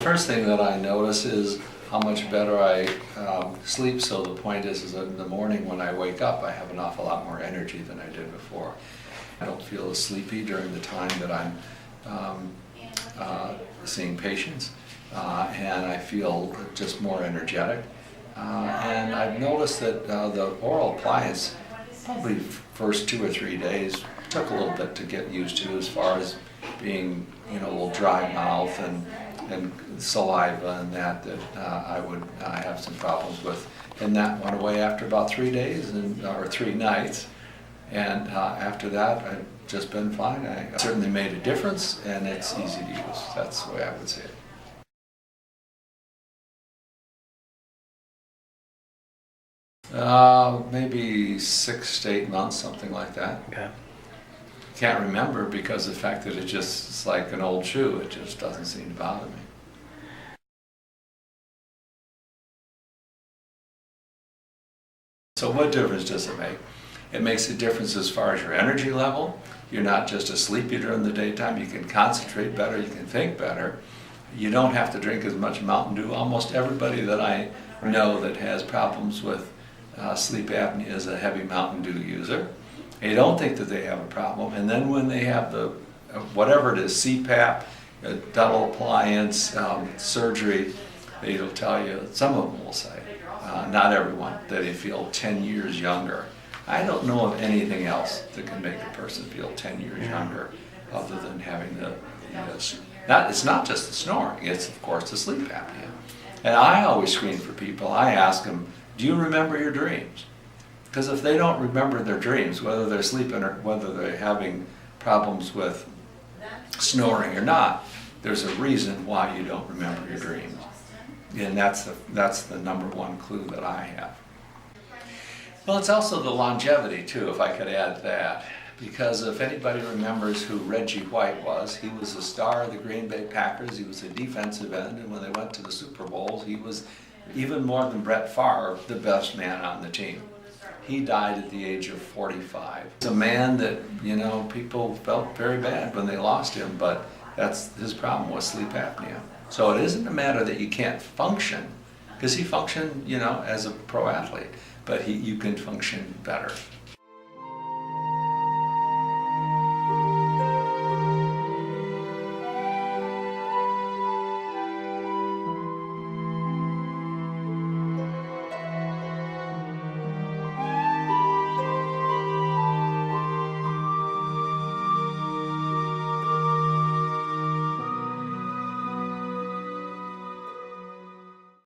First thing that I notice is how much better I sleep. So the point is that in the morning when I wake up, I have an awful lot more energy than I did before. I don't feel as sleepy during the time that I'm seeing patients, and I feel just more energetic. And I've noticed that the oral appliance, probably first 2 or 3 days, took a little bit to get used to, as far as being, a little dry mouth and saliva and that I would have some problems with. And that went away after about 3 days or 3 nights. And after that, I've just been fine. I certainly made a difference, and it's easy to use. That's the way I would say it. Maybe 6 to 8 months, something like that. Okay. Can't remember because of the fact that it's like an old shoe. It just doesn't seem to bother me. So what difference does it make? It makes a difference as far as your energy level. You're not just as sleepy during the daytime. You can concentrate better. You can think better. You don't have to drink as much Mountain Dew. Almost everybody that I know that has problems with sleep apnea is a heavy Mountain Dew user. They don't think that they have a problem, and then when they have the whatever it is, CPAP, dental appliance, surgery, they'll tell you, some of them will say, not everyone, that they feel 10 years younger. I don't know of anything else that can make a person feel 10 years younger other than having it's not just the snoring, it's of course the sleep apnea. And I always screen for people. I ask them, do you remember your dreams? Because if they don't remember their dreams, whether they're sleeping or whether they're having problems with snoring or not, there's a reason why you don't remember your dreams. And that's the number one clue that I have. Well, it's also the longevity too, if I could add that. Because if anybody remembers who Reggie White was, he was a star of the Green Bay Packers. He was a defensive end, and when they went to the Super Bowls, he was, even more than Brett Favre, the best man on the team. He died at the age of 45. It's a man that, people felt very bad when they lost him, but that's his problem, was sleep apnea. So it isn't a matter that you can't function, because he functioned, as a pro athlete, but you can function better.